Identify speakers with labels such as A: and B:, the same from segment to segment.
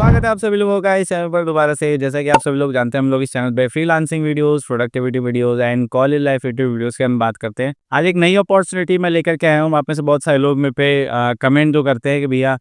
A: स्वागत है आप सभी लोगों का इस चैनल पर दोबारा से। जैसा कि आप सभी लोग जानते हैं, हम लोग इस चैनल पे freelancing videos, productivity videos and college life videos की हम बात करते हैं। आज एक नई अपॉर्चुनिटी मैं लेकर के आया हूँ। आप में से बहुत सारे लोग मेरे पे कमेंट जो करते हैं कि भैया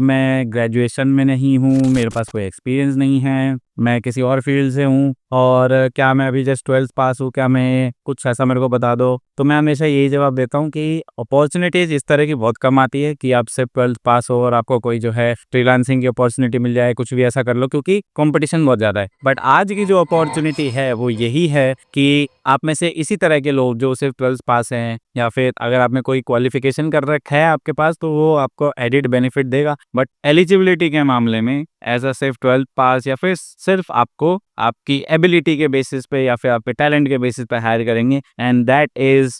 A: मैं ग्रेजुएशन में नहीं हूँ, मेरे पास कोई एक्सपीरियंस नहीं है, मैं किसी और फील्ड से हूँ और क्या मैं अभी जस्ट 12th पास हूँ, क्या मैं कुछ ऐसा मेरे को बता दो। तो मैं हमेशा यही जवाब देता हूँ कि अपॉर्चुनिटीज़ इस तरह की बहुत कम आती है कि आप सिर्फ 12th पास हो और आपको कोई जो है फ्रीलांसिंग की अपॉर्चुनिटी मिल जाए, कुछ भी ऐसा कर लो, क्योंकि कंपटीशन बहुत ज़्यादा है। बट आज की जो अपॉर्चुनिटी है वो यही है कि आप में से इसी तरह के लोग जो सिर्फ 12th पास हैं या फिर अगर आपने कोई क्वालिफिकेशन कर रखा है आपके पास, तो वो आपको एडिड बेनिफिट देगा। बट एलिजिबिलिटी के मामले में एज अ सिर्फ 12th पास या फिर सिर्फ आपको आपकी एबिलिटी के बेसिस पे या फिर आपके टैलेंट के बेसिस पे हायर करेंगे। एंड दैट इज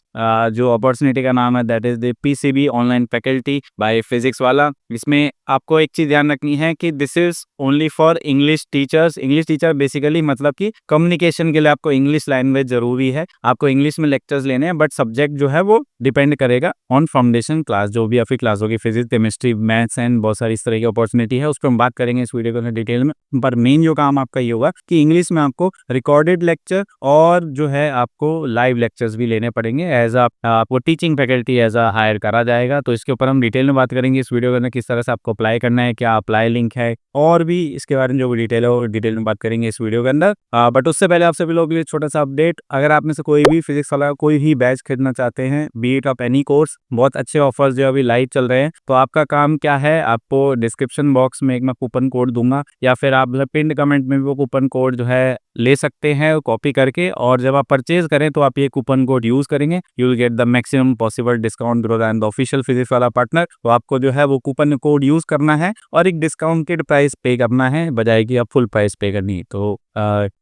A: जो अपॉर्चुनिटी का नाम है, that is the PCB online faculty by Physics Wallah. इसमें आपको एक चीज ध्यान रखनी है कि this is only for English teachers. English teacher basically मतलब कि कम्युनिकेशन के लिए आपको इंग्लिश लैंग्वेज जरूरी है, आपको इंग्लिश में लेक्चर्स लेने हैं। बट सब्जेक्ट जो है वो डिपेंड करेगा ऑन फाउंडेशन क्लास, जो भी आपकी क्लास होगी, फिजिक्स, केमिस्ट्री, मैथ्स एंड बहुत सारी इस तरह की अपॉर्चुनिटी है, उस पर हम बात करेंगे इस वीडियो को डिटेल में। पर मेन जो काम आपका ये होगा कि इंग्लिश में आपको रिकॉर्डेड लेक्चर और जो है आपको लाइव लेक्चर्स भी लेने पड़ेंगे। एज आपको teaching faculty as a hire करा जाएगा। तो इसके ऊपर हम डिटेल में बात करेंगे इस वीडियो के अंदर, किस तरह से आपको अप्लाई करना है, क्या अप्लाई लिंक है, और भी इसके बारे में जो भी डिटेल है वो डिटेल में बात करेंगे इस वीडियो के अंदर। बट उससे पहले आप सभी लोगों के लिए छोटा सा अपडेट, अगर आप में से कोई भी फिजिक्स वाला कोई भी बैच खरीदना चाहते हैं, B it of any course, बहुत अच्छे ऑफर्स जो अभी लाइव चल रहे हैं। तो आपका काम क्या है, आपको डिस्क्रिप्शन बॉक्स में एक मैं कूपन कोड दूंगा या फिर आप पिन कमेंट में भी वो कूपन कोड जो है ले सकते हैं कॉपी करके, और जब आप परचेज करें तो आप ये कूपन कोड यूज करेंगे, you will get the maximum possible discount grow and the official physics वाला पार्टनर। तो आपको जो है वो कूपन कोड यूज करना है और एक डिस्काउंटेड प्राइस पे करना है, बजाय कि आप फुल प्राइस पे करनी है। तो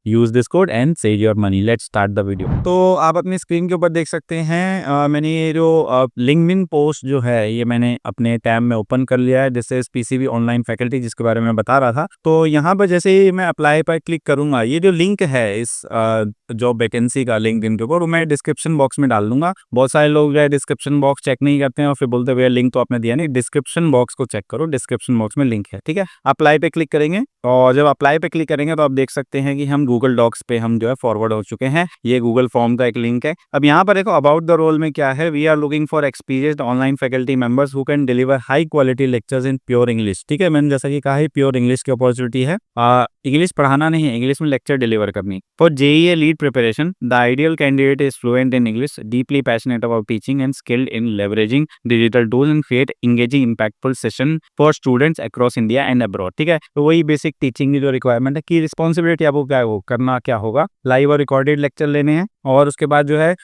A: use this code and save your money. Let's start the video. तो आप अपनी स्क्रीन के ऊपर देख सकते हैं मैंने ये जो लिंक्डइन पोस्ट जो है ये मैंने अपने टैब में ओपन कर लिया है। This is PCB online faculty, जिसके बारे में बता रहा था। तो यहाँ पर जैसे ही मैं अप्लाई पर क्लिक करूंगा, ये जो लिंक है इस जॉब वैकेंसी का लिंक्डइन के ऊपर, वो मैं डिस्क्रिप्शन बॉक्स में डाल दूंगा। बहुत सारे लोग जो है डिस्क्रिप्शन बॉक्स चेक नहीं करते हैं और फिर बोलते हुए लिंक तो आपने दिया नहीं। डिस्क्रिप्शन बॉक्स को चेक करो, डिस्क्रिप्शन बॉक्स में लिंक है, ठीक है। अप्लाई पे क्लिक करेंगे और जब अप्लाई पे क्लिक करेंगे तो आप देख सकते हैं कि हम गूगल डॉक्स पे हम जो है फॉरवर्ड हो चुके हैं। ये गूगल फॉर्म का एक लिंक है। अब यहाँ पर देखो अबाउट द रोल में क्या है, we are looking for experienced online faculty members who can deliver high quality lectures in pure English. ठीक है, मैंने जैसा कि कहा है प्योर इंग्लिश की अपॉर्चुनिटी है। इंग्लिश पढ़ाना नहीं है, इंग्लिश में लेक्चर डिलीवर करनी। For JEE lead preparation the ideal candidate is fluent in English, deeply passionate about teaching and skilled in leveraging digital tools and create engaging impactful session for students across India and abroad. ठीक है, तो वही basic teaching की जो requirement है कि responsibility आपको क्या हो करना क्या होगा, लाइव और रिकॉर्डेड लेक्चर लेने हैं। और उसके बाद जो है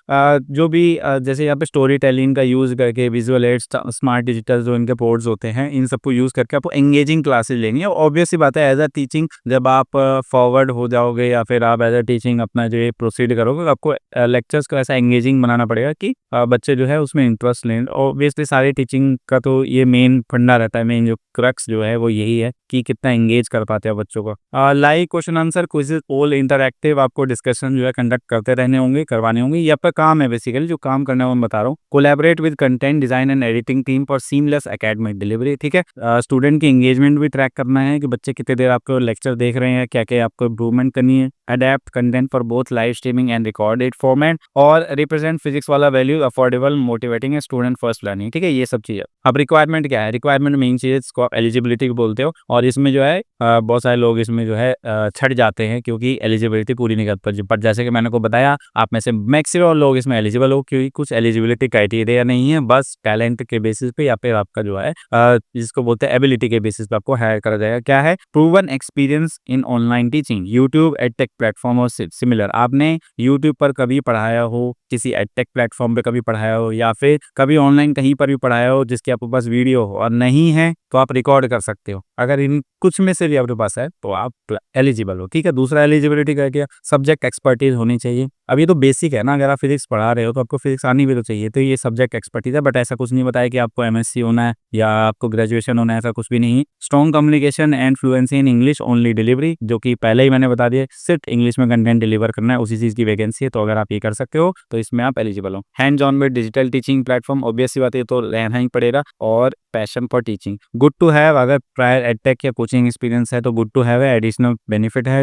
A: जो भी जैसे यहाँ पे स्टोरी टेलिंग का यूज करके, विजुअल एड्स, स्मार्ट डिजिटल जो इनके पोर्ट्स होते हैं, इन सबको यूज करके आपको एंगेजिंग क्लासेस लेनी है। ऑब्वियस सी बात है, एज अ टीचिंग जब आप फॉरवर्ड हो जाओगे या फिर आप एज अ टीचिंग अपना जो ये प्रोसीड करोगे, तो आपको लेक्चर्स को ऐसा एंगेजिंग बनाना पड़ेगा कि बच्चे जो है उसमें इंटरेस्ट लें। ऑब्वियसली सारे टीचिंग का तो ये मेन फंडा रहता है, मेन जो क्रक्स जो है वो यही है कि कितना एंगेज कर पाते हैं बच्चों को। Live question answer quiz all interactive, आपको डिस्कशन जो है कंडक्ट करते रहने होंगे, करवाने होंगे। ये आपका काम है बेसिकली, जो काम करना है वो मैं बता रहा हूँ। Collaborate with content design and editing team for seamless academic delivery. ठीक है, स्टूडेंट की एंगेजमेंट भी ट्रैक करना है कि बच्चे कितने देर आपको लेक्चर देख रहे हैं, क्या क्या आपको इंप्रूवमेंट करनी है। Adapt content for both live streaming and recorded format, और रिप्रेजेंट फिजिक्स वाला value, affordable, motivating student first learning. ठीक है, ये सब चीज़ें। अब रिक्वायरमेंट क्या है, रिक्वायरमेंट मेन चीज़ इसको आप एलिजिबिलिटी बोलते हो, और इसमें जो है बहुत सारे लोग इसमें जो है छट जाते हैं क्योंकि एलिजिबिलिटी पूरी नहीं कर पाते। पर जैसे कि मैंने को बताया, आप में से मैक्सिमम लोग इसमें एलिजिबल हो, क्योंकि कुछ एलिजिबिलिटी क्राइटेरिया नहीं है, बस टैलेंट के बेसिस पे या फिर आपका जो है जिसको बोलते हैं एबिलिटी के बेसिस पे आपको हायर करा जाएगा। क्या है, proven experience in online teaching, YouTube, edtech platform और सिमिलर। आपने यूट्यूब पर कभी पढ़ाया हो, किसी एडटेक प्लेटफॉर्म पे कभी पढ़ाया हो, या फिर कभी ऑनलाइन कहीं पर भी पढ़ाया हो जिसके आपके पास वीडियो हो, और नहीं है तो आप रिकॉर्ड कर सकते हो। अगर इन कुछ में से भी आपके पास है तो आप एलिजिबल हो। ठीक है, दूसरा एलिजिबिलिटी का क्या, सब्जेक्ट एक्सपर्टीज होनी चाहिए। अब ये तो बेसिक है ना, अगर आप फिजिक्स पढ़ा रहे हो तो आपको फिजिक्स आनी भी तो चाहिए, तो ये सब्जेक्ट एक्सपर्टीज है। बट ऐसा कुछ नहीं बताया कि आपको एमएससी होना है या आपको ग्रेजुएशन होना है, ऐसा कुछ भी नहीं। Strong communication and fluency in English only delivery, जो कि पहले ही मैंने बता दिया, सिर्फ इंग्लिश में कंटेंट डिलीवर करना है, उसी चीज़ की वैकेंसी है। तो अगर आप ये कर सकते हो तो इसमें आप एलिजिबल हो। Hands on with digital teaching platform, obvious सी बात है, तो रहना ही पड़ेगा। और passion for teaching, good to have, अगर प्रायर एडटेक या कोचिंग एक्सपीरियंस है तो गुड टू हैव है, एडिशनल बेनिफिट है,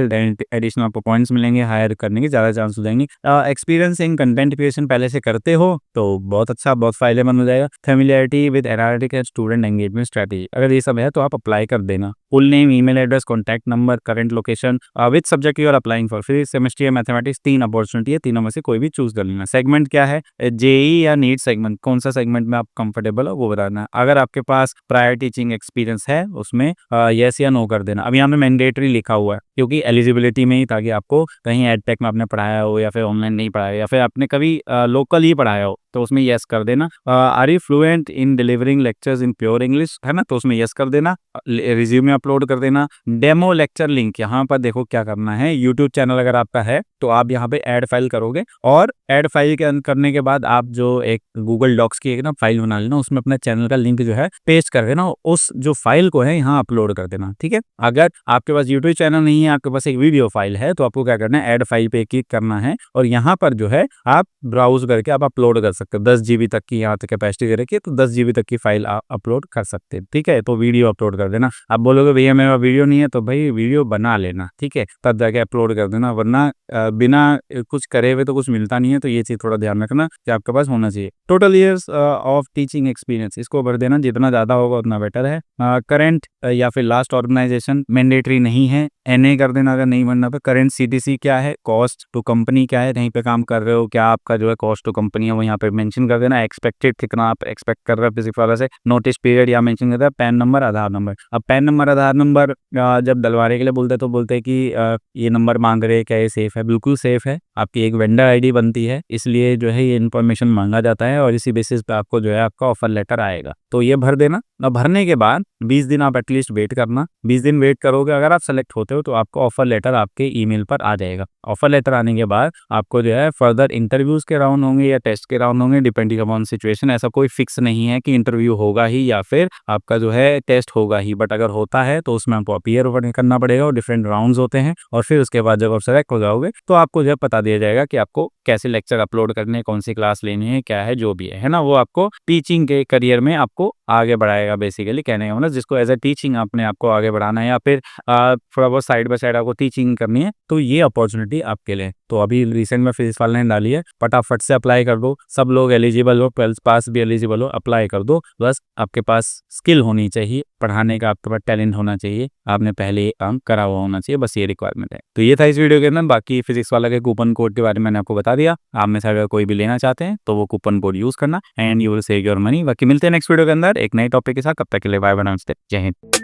A: एडिशनल आपको पॉइंट्स मिलेंगे, हायर करने के ज़्यादा चांस हो जाएंगे। एक्सपीरियंस इन कंटेंट क्रिएशन पहले से करते हो तो बहुत अच्छा, बहुत फायदेमंद हो जाएगा। Familiarity with analytic and student engagement strategy, अगर ये सब है तो आप अप्लाई कर देना। Full name, email address, contact number, current location, which subject you are applying for, physics, chemistry या मैथमेटिक्स, 3 अपॉर्चुनिटी है, तीनों में से कोई भी चूज कर लेना। सेगमेंट क्या है, जेई या नीट सेगमेंट, कौन सा सेगमेंट में आप कंफर्टेबल हो वो बताना। अगर आपके पास प्रायर टीचिंग एक्सपीरियंस है उसमें यस या नो कर देना। अब यहाँ पे मैंडेटरी लिखा हुआ है क्योंकि एलिजिबिलिटी में ही, ताकि आपको कहीं एडटेक में आपने पढ़ाया हो या फिर ऑनलाइन नहीं पढ़ाया या फिर आपने कभी लोकल ही पढ़ाया हो तो उसमें यस कर देना। Are you fluent in delivering lectures in pure English, है ना, तो उसमें यस कर देना। रिज्यूमे अपलोड कर देना। डेमो लेक्चर लिंक, यहाँ पर देखो क्या करना है, यूट्यूब चैनल अगर आपका है तो आप यहाँ पे ऐड फाइल करोगे और ऐड फाइल के करने के बाद आप जो एक गूगल डॉक्स की एक ना फाइल बना लेना, उसमें अपने चैनल का लिंक जो है पेस्ट कर देना, उस जो फाइल को है यहाँ अपलोड कर देना, ठीक है। अगर आपके पास यूट्यूब चैनल नहीं है, आपके पास एक वीडियो फाइल है, तो आपको क्या करना है, ऐड फाइल पे क्लिक करना है और यहाँ पर जो है आप ब्राउज करके आप अपलोड कर सकते हो। 10 GB तक की यहाँ तक कैपेसिटी दे रखी है, तो 10 GB तक की फाइल आप अपलोड कर सकते हैं, ठीक है। तो वीडियो अपलोड कर देना। आप बोलोगे भैया मेरा वीडियो नहीं है, तो भाई वीडियो बना लेना, ठीक है, तब जाके अपलोड कर देना, वरना बिना कुछ करे हुए तो कुछ मिलता नहीं है। तो ये चीज थोड़ा ध्यान रखना कि आपके पास होना चाहिए। Total years of teaching experience, इसको भर देना, जितना ज्यादा होगा उतना बेटर है। करंट या फिर लास्ट ऑर्गेनाइजेशन मैंडेटरी नहीं है, NA कर देना अगर नहीं बनना। पे करंट CTC क्या है, कॉस्ट टू कंपनी क्या है, कहीं पे काम कर रहे हो क्या, आपका जो है कॉस्ट टू कंपनी है वो यहाँ पे मेंशन कर देना। एक्सपेक्टेड कितना आप एक्सपेक्ट कर रहे हो किसी तरह से, नोटिस पीरियड यहाँ मेंशन कर देना। पैन नंबर, आधार नंबर। अब पैन नंबर, आधार नंबर जब डलवाने के लिए बोलते हैं तो बोलते हैं कि ये नंबर मांग रहे हैं, क्या ये सेफ है? बिल्कुल सेफ है। आपकी एक वेंडर ID बनती है, इसलिए जो है ये इन्फॉर्मेशन मांगा जाता है और इसी बेसिस पे आपको जो है आपका ऑफर लेटर आएगा, तो ये भर देना। और भरने के बाद 20 दिन आप एटलीस्ट वेट करना। 20 दिन वेट करोगे, अगर आप सेलेक्ट होते हो तो आपको ऑफर लेटर आपके ईमेल पर आ जाएगा। ऑफर लेटर आने के बाद आपको जो है फर्दर इंटरव्यूज के राउंड होंगे या टेस्ट के राउंड होंगे, डिपेंडिंग अपॉन सिचुएशन। ऐसा कोई फिक्स नहीं है कि इंटरव्यू होगा ही या फिर आपका जो है टेस्ट होगा ही, बट अगर होता है तो उसमें आपको अपीयर करना पड़ेगा और डिफरेंट राउंड्स होते हैं। और फिर उसके बाद जब आप सेलेक्ट हो जाओगे तो आपको जो है पता दिया जाएगा कि आपको कैसे लेक्चर अपलोड करने हैं, कौन सी क्लास लेनी है, क्या है जो भी है ना, वो आपको टीचिंग के करियर में आपको आगे बढ़ाएगा। बेसिकली कहने का मतलब जिसको एज ए टीचिंग अपने आपको आगे बढ़ाना है या फिर थोड़ा बहुत साइड बाय साइड आपको टीचिंग करनी है, तो ये अपॉर्चुनिटी आपके लिए। तो अभी रिसेंट में फिजिक्स वाले ने डाली है, फटाफट से अप्लाई कर दो। सब लोग एलिजिबल हो, 12th पास भी एलिजिबल हो, अप्लाई कर दो। बस आपके पास स्किल होनी चाहिए, पढ़ाने का आपके पास टैलेंट होना चाहिए, आपने पहले ये काम करा हुआ होना चाहिए, बस ये रिक्वायरमेंट है। तो ये था इस वीडियो के अंदर। बाकी फिजिक्स वाला के कूपन कोड के बारे में मैंने आपको बता दिया। आप में से अगर कोई भी लेना चाहते हैं तो वो कूपन कोड यूज करना and you will save your money. बाकी मिलते हैं नेक्स्ट वीडियो के अंदर एक नए टॉपिक के साथ। कब तक के लिए बाय बाय, नमस्ते, जय हिंद।